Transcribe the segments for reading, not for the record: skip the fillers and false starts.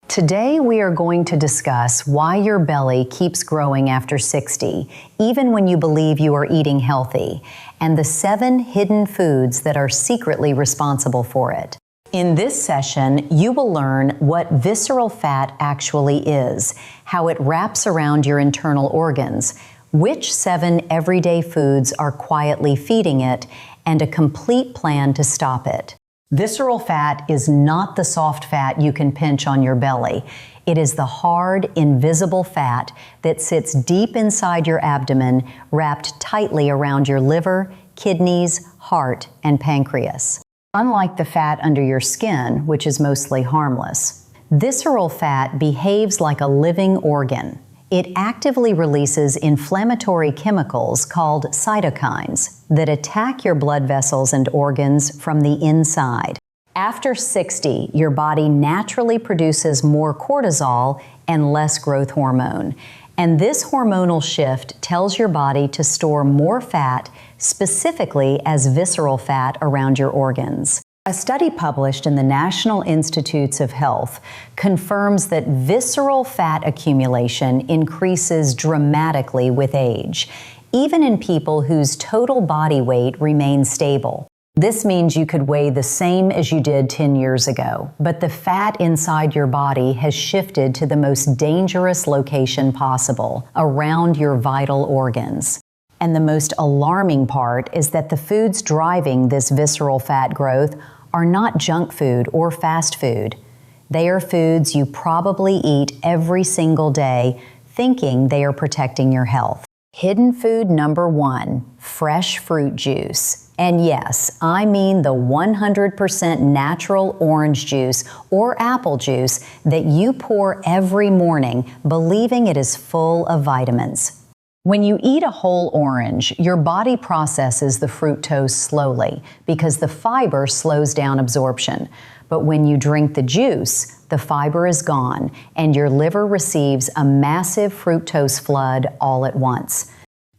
Today we are going to discuss why your belly keeps growing after 60, even when you believe you are eating healthy, and the 7 hidden foods that are secretly responsible for it. In this session, you will learn what visceral fat actually is, how it wraps around your internal organs, which 7 everyday foods are quietly feeding it, and a complete plan to stop it. Visceral fat is not the soft fat you can pinch on your belly. It is the hard, invisible fat that sits deep inside your abdomen, wrapped tightly around your liver, kidneys, heart, and pancreas. Unlike the fat under your skin, which is mostly harmless, visceral fat behaves like a living organ. It actively releases inflammatory chemicals called cytokines that attack your blood vessels and organs from the inside. After 60, your body naturally produces more cortisol and less growth hormone. And this hormonal shift tells your body to store more fat, specifically as visceral fat around your organs. A study published in the National Institutes of Health confirms that visceral fat accumulation increases dramatically with age, even in people whose total body weight remains stable. This means you could weigh the same as you did 10 years ago, but the fat inside your body has shifted to the most dangerous location possible, around your vital organs. And the most alarming part is that the foods driving this visceral fat growth are not junk food or fast food. They are foods you probably eat every single day, thinking they are protecting your health. Hidden food number 1, fresh fruit juice. And yes, I mean the 100% natural orange juice or apple juice that you pour every morning, believing it is full of vitamins. When you eat a whole orange, your body processes the fructose slowly because the fiber slows down absorption. But when you drink the juice, the fiber is gone and your liver receives a massive fructose flood all at once.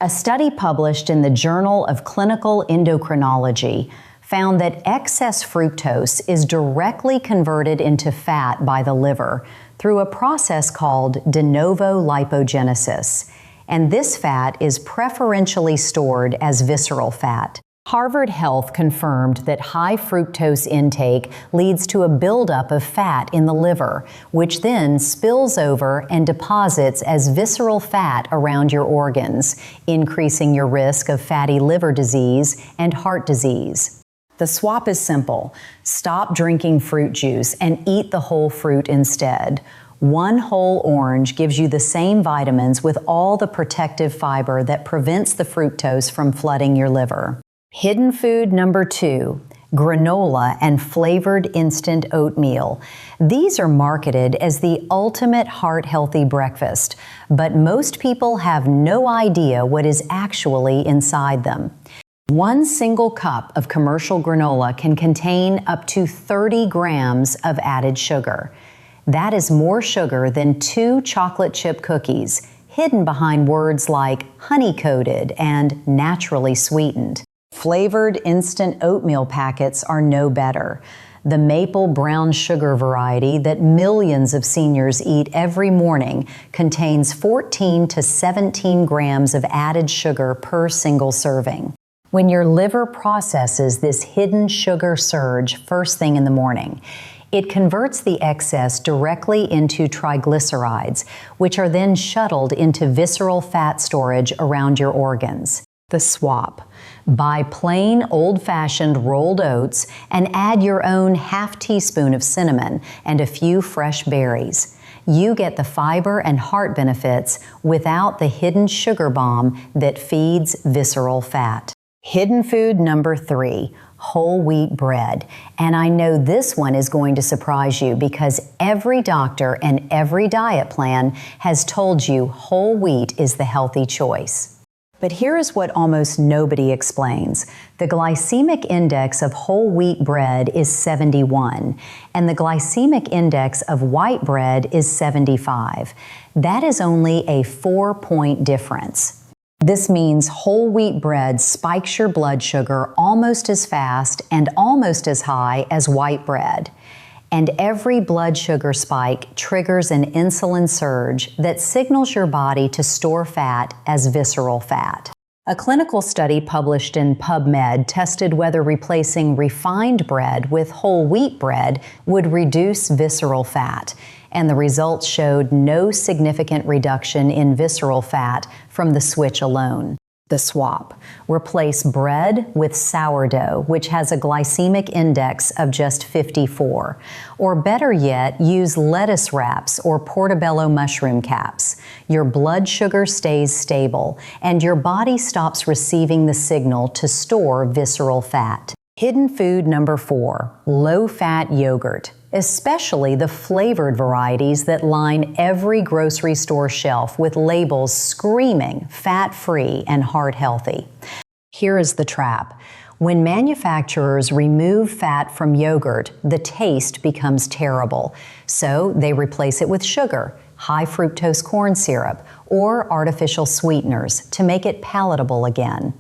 A study published in the Journal of Clinical Endocrinology found that excess fructose is directly converted into fat by the liver through a process called de novo lipogenesis. And this fat is preferentially stored as visceral fat. Harvard Health confirmed that high fructose intake leads to a buildup of fat in the liver, which then spills over and deposits as visceral fat around your organs, increasing your risk of fatty liver disease and heart disease. The swap is simple. Stop drinking fruit juice and eat the whole fruit instead. 1 whole orange gives you the same vitamins with all the protective fiber that prevents the fructose from flooding your liver. Hidden food number 2, granola and flavored instant oatmeal. These are marketed as the ultimate heart-healthy breakfast, but most people have no idea what is actually inside them. 1 single cup of commercial granola can contain up to 30 grams of added sugar. That is more sugar than 2 chocolate chip cookies, hidden behind words like honey-coated and naturally sweetened. Flavored instant oatmeal packets are no better. The maple brown sugar variety that millions of seniors eat every morning contains 14 to 17 grams of added sugar per single serving. When your liver processes this hidden sugar surge first thing in the morning, it converts the excess directly into triglycerides, which are then shuttled into visceral fat storage around your organs. The swap. Buy plain old-fashioned rolled oats and add your own ½ teaspoon of cinnamon and a few fresh berries. You get the fiber and heart benefits without the hidden sugar bomb that feeds visceral fat. Hidden food number 3, whole wheat bread. And I know this one is going to surprise you because every doctor and every diet plan has told you whole wheat is the healthy choice. But here is what almost nobody explains. The glycemic index of whole wheat bread is 71, and the glycemic index of white bread is 75. That is only a 4-point difference. This means whole wheat bread spikes your blood sugar almost as fast and almost as high as white bread. And every blood sugar spike triggers an insulin surge that signals your body to store fat as visceral fat. A clinical study published in PubMed tested whether replacing refined bread with whole wheat bread would reduce visceral fat, and the results showed no significant reduction in visceral fat from the switch alone. The swap. Replace bread with sourdough, which has a glycemic index of just 54. Or better yet, use lettuce wraps or portobello mushroom caps. Your blood sugar stays stable, and your body stops receiving the signal to store visceral fat. Hidden food number 4, low-fat yogurt, especially the flavored varieties that line every grocery store shelf with labels screaming fat-free and heart-healthy. Here is the trap. When manufacturers remove fat from yogurt, the taste becomes terrible. So they replace it with sugar, high fructose corn syrup, or artificial sweeteners to make it palatable again.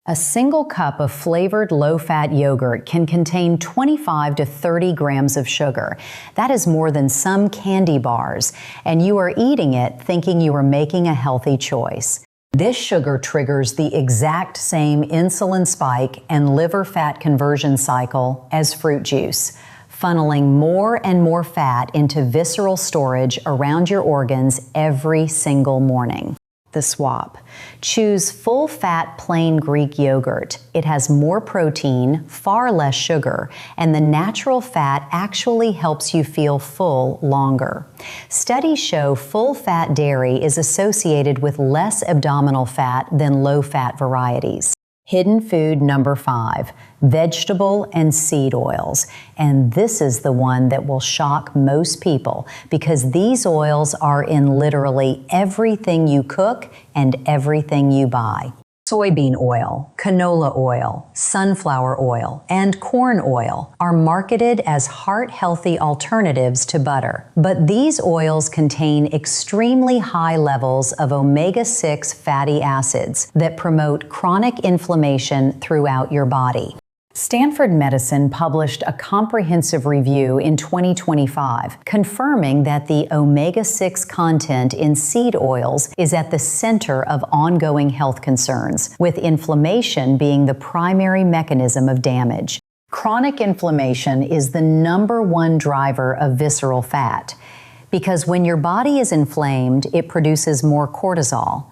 A single cup of flavored low-fat yogurt can contain 25 to 30 grams of sugar. That is more than some candy bars, and you are eating it thinking you are making a healthy choice. This sugar triggers the exact same insulin spike and liver fat conversion cycle as fruit juice, funneling more and more fat into visceral storage around your organs every single morning. The swap. Choose full-fat plain Greek yogurt. It has more protein, far less sugar, and the natural fat actually helps you feel full longer. Studies show full-fat dairy is associated with less abdominal fat than low-fat varieties. Hidden food number 5, vegetable and seed oils. And this is the one that will shock most people because these oils are in literally everything you cook and everything you buy. Soybean oil, canola oil, sunflower oil, and corn oil are marketed as heart-healthy alternatives to butter. But these oils contain extremely high levels of omega-6 fatty acids that promote chronic inflammation throughout your body. Stanford Medicine published a comprehensive review in 2025 confirming that the omega-6 content in seed oils is at the center of ongoing health concerns, with inflammation being the primary mechanism of damage. Chronic inflammation is the #1 driver of visceral fat because when your body is inflamed, it produces more cortisol.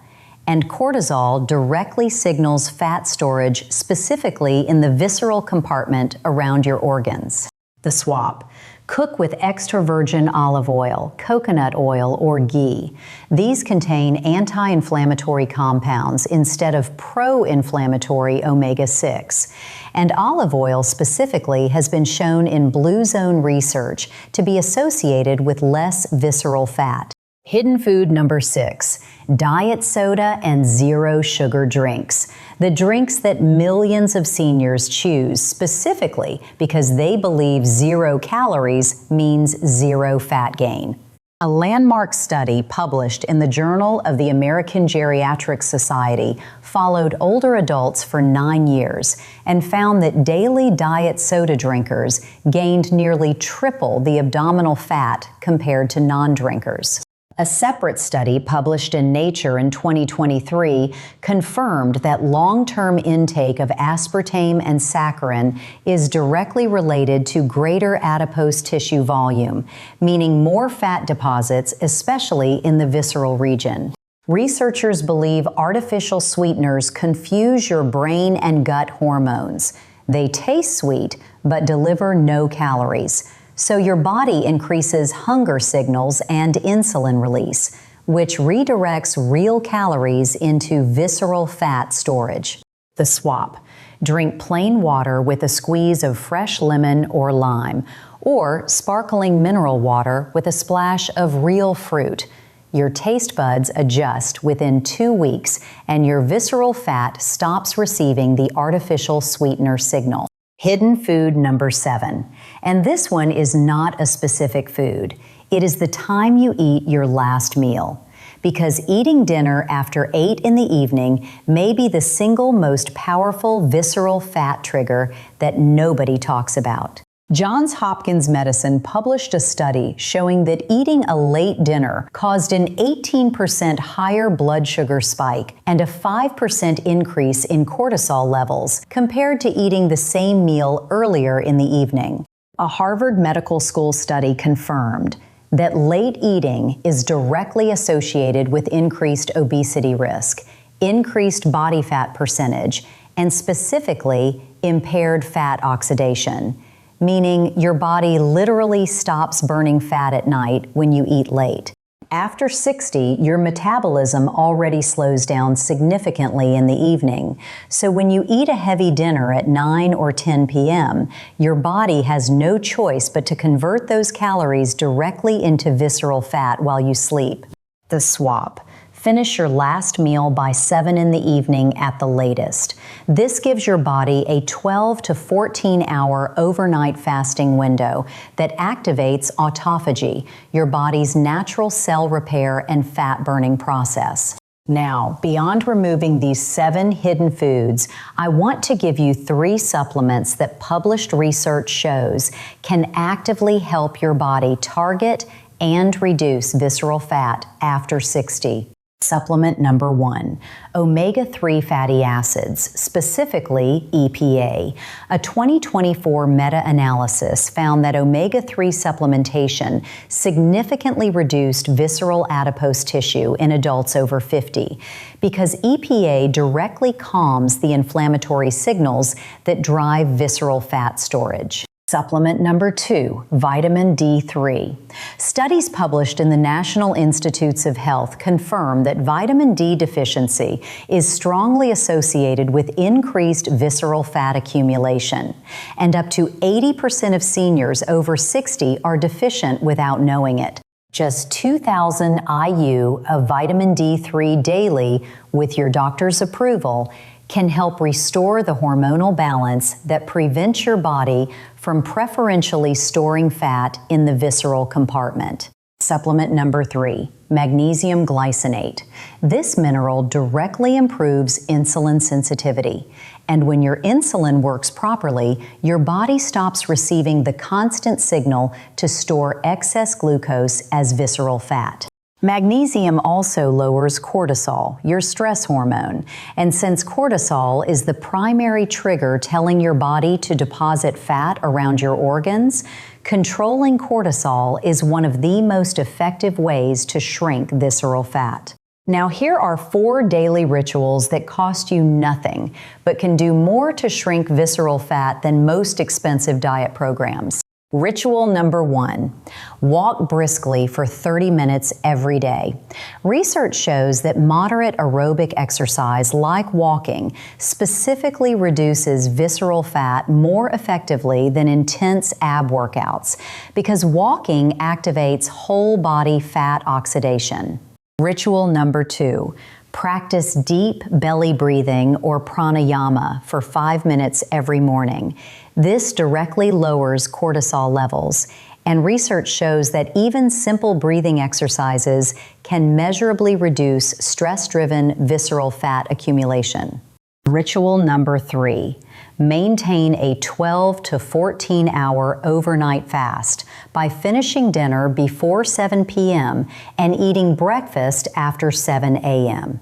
And cortisol directly signals fat storage specifically in the visceral compartment around your organs. The swap. Cook with extra virgin olive oil, coconut oil, or ghee. These contain anti-inflammatory compounds instead of pro-inflammatory omega-6. And olive oil specifically has been shown in Blue Zone research to be associated with less visceral fat. Hidden food number 6, diet soda and zero sugar drinks. The drinks that millions of seniors choose specifically because they believe 0 calories means 0 fat gain. A landmark study published in the Journal of the American Geriatric Society followed older adults for 9 years and found that daily diet soda drinkers gained nearly triple the abdominal fat compared to non-drinkers. A separate study published in Nature in 2023 confirmed that long-term intake of aspartame and saccharin is directly related to greater adipose tissue volume, meaning more fat deposits, especially in the visceral region. Researchers believe artificial sweeteners confuse your brain and gut hormones. They taste sweet, but deliver no calories. So your body increases hunger signals and insulin release, which redirects real calories into visceral fat storage. The swap. Drink plain water with a squeeze of fresh lemon or lime, or sparkling mineral water with a splash of real fruit. Your taste buds adjust within 2 weeks, and your visceral fat stops receiving the artificial sweetener signal. Hidden food number 7. And this one is not a specific food. It is the time you eat your last meal. Because eating dinner after 8 in the evening may be the single most powerful visceral fat trigger that nobody talks about. Johns Hopkins Medicine published a study showing that eating a late dinner caused an 18% higher blood sugar spike and a 5% increase in cortisol levels compared to eating the same meal earlier in the evening. A Harvard Medical School study confirmed that late eating is directly associated with increased obesity risk, increased body fat percentage, and specifically impaired fat oxidation, meaning your body literally stops burning fat at night when you eat late. After 60, your metabolism already slows down significantly in the evening. So when you eat a heavy dinner at 9 or 10 p.m., your body has no choice but to convert those calories directly into visceral fat while you sleep. The swap. Finish your last meal by 7 in the evening at the latest. This gives your body a 12 to 14 hour overnight fasting window that activates autophagy, your body's natural cell repair and fat burning process. Now, beyond removing these 7 hidden foods, I want to give you 3 supplements that published research shows can actively help your body target and reduce visceral fat after 60. Supplement number 1, omega-3 fatty acids, specifically EPA. A 2024 meta-analysis found that omega-3 supplementation significantly reduced visceral adipose tissue in adults over 50 because EPA directly calms the inflammatory signals that drive visceral fat storage. Supplement number 2, vitamin D3. Studies published in the National Institutes of Health confirm that vitamin D deficiency is strongly associated with increased visceral fat accumulation, and up to 80% of seniors over 60 are deficient without knowing it. Just 2,000 IU of vitamin D3 daily with your doctor's approval can help restore the hormonal balance that prevents your body from preferentially storing fat in the visceral compartment. Supplement number 3, magnesium glycinate. This mineral directly improves insulin sensitivity. And when your insulin works properly, your body stops receiving the constant signal to store excess glucose as visceral fat. Magnesium also lowers cortisol, your stress hormone, and since cortisol is the primary trigger telling your body to deposit fat around your organs, controlling cortisol is one of the most effective ways to shrink visceral fat. Now here are 4 daily rituals that cost you nothing, but can do more to shrink visceral fat than most expensive diet programs. Ritual number 1, walk briskly for 30 minutes every day. Research shows that moderate aerobic exercise like walking specifically reduces visceral fat more effectively than intense ab workouts because walking activates whole body fat oxidation. Ritual number 2, practice deep belly breathing or pranayama for 5 minutes every morning. This directly lowers cortisol levels, and research shows that even simple breathing exercises can measurably reduce stress-driven visceral fat accumulation. Ritual number 3, maintain a 12 to 14 hour overnight fast by finishing dinner before 7 p.m. and eating breakfast after 7 a.m.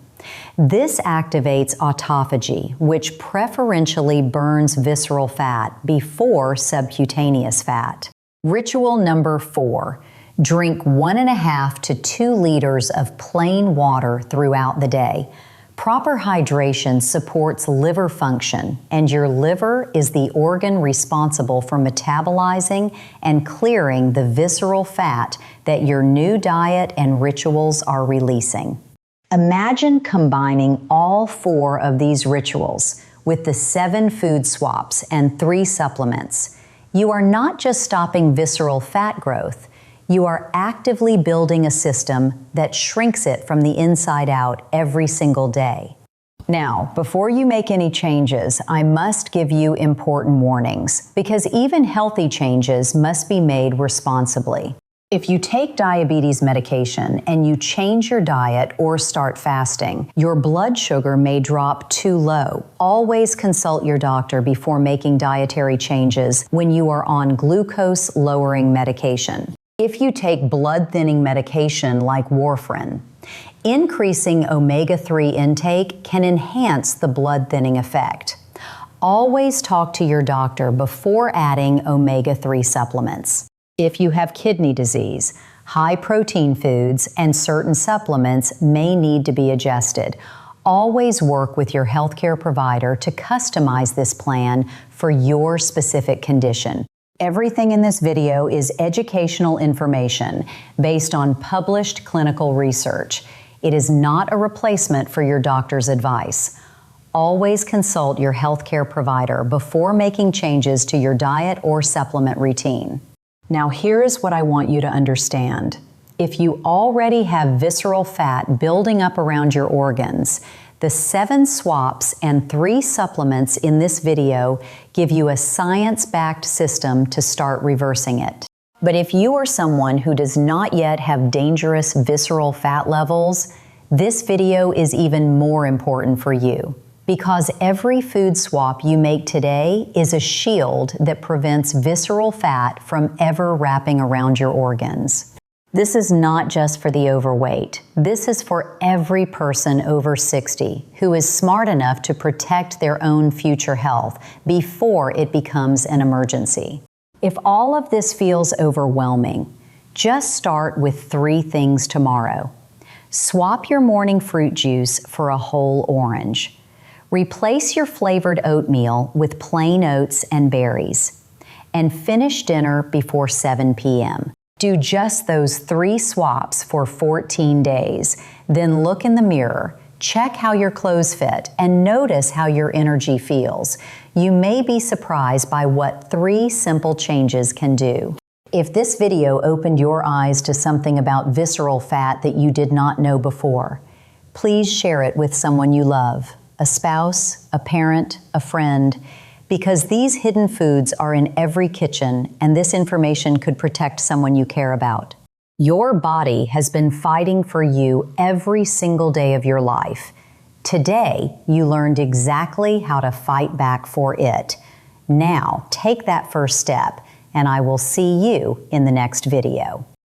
This activates autophagy, which preferentially burns visceral fat before subcutaneous fat. Ritual number 4, drink 1.5 to 2 liters of plain water throughout the day. Proper hydration supports liver function, and your liver is the organ responsible for metabolizing and clearing the visceral fat that your new diet and rituals are releasing. Imagine combining all 4 of these rituals with the 7 food swaps and 3 supplements. You are not just stopping visceral fat growth, you are actively building a system that shrinks it from the inside out every single day. Now, before you make any changes, I must give you important warnings because even healthy changes must be made responsibly. If you take diabetes medication and you change your diet or start fasting, your blood sugar may drop too low. Always consult your doctor before making dietary changes when you are on glucose-lowering medication. If you take blood-thinning medication like warfarin, increasing omega-3 intake can enhance the blood-thinning effect. Always talk to your doctor before adding omega-3 supplements. If you have kidney disease, high-protein foods and certain supplements may need to be adjusted. Always work with your healthcare provider to customize this plan for your specific condition. Everything in this video is educational information based on published clinical research. It is not a replacement for your doctor's advice. Always consult your healthcare provider before making changes to your diet or supplement routine. Now, here is what I want you to understand. If you already have visceral fat building up around your organs, the 7 swaps and 3 supplements in this video give you a science-backed system to start reversing it. But if you are someone who does not yet have dangerous visceral fat levels, this video is even more important for you. Because every food swap you make today is a shield that prevents visceral fat from ever wrapping around your organs. This is not just for the overweight. This is for every person over 60 who is smart enough to protect their own future health before it becomes an emergency. If all of this feels overwhelming, just start with 3 things tomorrow. Swap your morning fruit juice for a whole orange. Replace your flavored oatmeal with plain oats and berries. And finish dinner before 7 p.m. Do just those 3 swaps for 14 days. Then look in the mirror, check how your clothes fit, and notice how your energy feels. You may be surprised by what 3 simple changes can do. If this video opened your eyes to something about visceral fat that you did not know before, please share it with someone you love. A spouse, a parent, a friend, because these hidden foods are in every kitchen and this information could protect someone you care about. Your body has been fighting for you every single day of your life. Today, you learned exactly how to fight back for it. Now, take that first step, and I will see you in the next video.